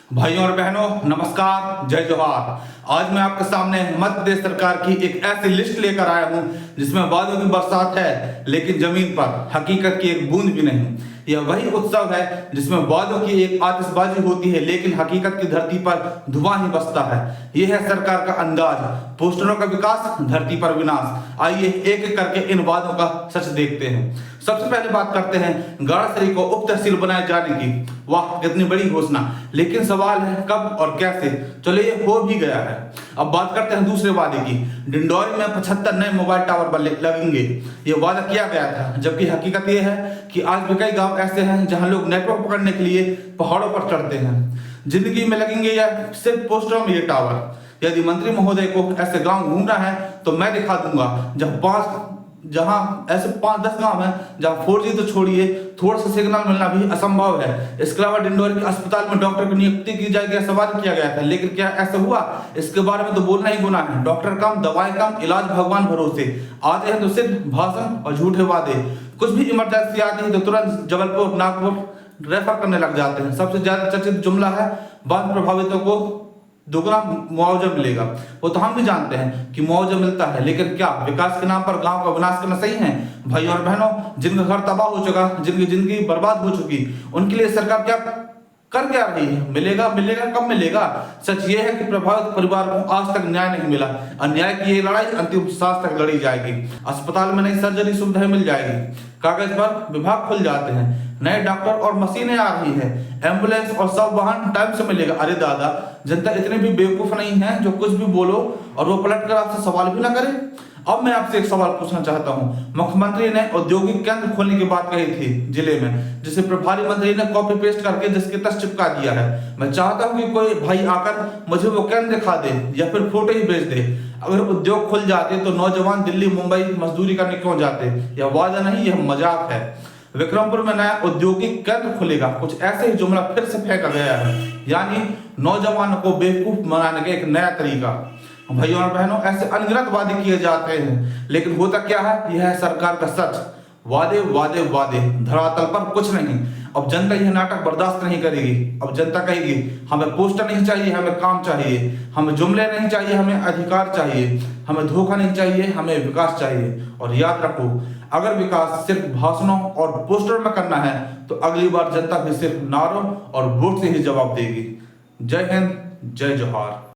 भाइयों और बहनों, नमस्कार, जय जोहार। आज मैं आपके सामने मध्य प्रदेश सरकार की एक ऐसी लिस्ट लेकर आया हूं जिसमें वादों की बरसात है लेकिन जमीन पर हकीकत की एक बूंद भी नहीं। यह वही उत्सव है जिसमें वादों की एक आतिशबाजी होती है लेकिन हकीकत की धरती पर धुआं ही बसता है। यह है सरकार का अंदाज, पोस्टरों का विकास, धरती पर विनाश। आइए एक एक करके इन वादों का सच देखते हैं। सबसे पहले बात करते हैं गाड़ासरी को उप तहसील बनाए जाने की। वाह, कितनी बड़ी घोषणा, लेकिन सवाल है कब और कैसे। चलो, ये हो भी गया है। अब बात करते हैं दूसरे वादे की। डिंडौरी में 75 नए मोबाइल टावर लगेंगे। ये वादा किया गया था, जबकि हकीकत ये है कि आज भी कई गांव ऐसे हैं जहां लोग नेटवर्क पकड़ने के लिए पहाड़ों पर चढ़ते हैं। जिंदगी में लगेंगे या सिर्फ पोस्टरों में ये टावर। यदि मंत्री महोदय को ऐसे गांव घूमना है तो मैं दिखा दूंगा जहां ऐसे 5-10 गांव हैं जहां 4G तो छोड़िए, थोड़ा सा सिग्नल मिलना भी असंभव है। इसके अलावा डिंडोरी के अस्पताल में डॉक्टर की नियुक्ति की जाएगी, सवाल किया गया था, लेकिन क्या ऐसा हुआ? इसके बारे में तो बोलना ही गुनाह है। डॉक्टर कम, दवाएं कम, इलाज भगवान भरोसे। आते हैं तो सिर्फ भाषण और झूठे वादे। कुछ भी इमरजेंसी आती है तो तुरंत जबलपुर, नागपुर रेफर करने लग जाते हैं। सबसे ज्यादा चर्चित जुमला है बाढ़ प्रभावितों को दोगुना मुआवजा मिलेगा। वो तो हम भी जानते हैं कि मुआवजा मिलता है, लेकिन क्या विकास के नाम पर गांव का विनाश करना सही है? भाइयों और बहनों, जिनका घर तबाह हो चुका, जिनकी जिंदगी बर्बाद हो चुकी, उनके लिए सरकार क्या रही है? मिलेगा कब मिलेगा? सच ये है कि प्रभावित परिवार को आज तक न्याय नहीं मिला। अन्याय की ये लड़ाई अंतिम सांस तक लड़ी जाएगी। अस्पताल में नई सर्जरी सुविधाएं मिल जाएगी, कागज पर विभाग खुल जाते हैं, नए डॉक्टर और मशीनें आ रही है, एम्बुलेंस और सब वाहन टाइम से मिलेगा। अरे दादा, जनता इतनी भी बेवकूफ नहीं है जो कुछ भी बोलो और वो पलट कर आपसे सवाल भी ना करे। अब मैं आपसे एक सवाल पूछना चाहता हूं। मुख्यमंत्री ने औद्योगिक केंद्र खोलने की बात कही थी जिले में, जिसे प्रभारी मंत्री ने कॉपी पेस्ट करके जिसके तस चिपका दिया है। मैं चाहता हूं कि कोई भाई आकर मुझे वो केंद्र दिखा दे या फिर फोटो ही भेज दे। अगर उद्योग खुल जाते तो नौजवान दिल्ली मुंबई मजदूरी करने क्यों जाते? यह वादा नहीं, यह मजाक है। विक्रमपुर में नया औद्योगिक केंद्र खुलेगा, कुछ ऐसे ही जुमला फिर से फेंका गया है, यानी नौजवानों को बेवकूफ बनाने का एक नया तरीका। भाइयों और बहनों, ऐसे अनगिनत वादे किए जाते हैं, लेकिन होता क्या है? यह है सरकार का सच। वादे वादे वादे, धरातल पर कुछ नहीं। अब जनता यह नाटक बर्दाश्त नहीं करेगी। अब जनता कहेगी हमें पोस्टर नहीं चाहिए, हमें काम चाहिए, हमें जुमले नहीं चाहिए, हमें अधिकार चाहिए, हमें धोखा नहीं चाहिए, हमें विकास चाहिए। और याद रखो, अगर विकास सिर्फ भाषणों और पोस्टर में करना है तो अगली बार जनता भी सिर्फ नारों और वोट से ही जवाब देगी। जय हिंद, जय जोहार।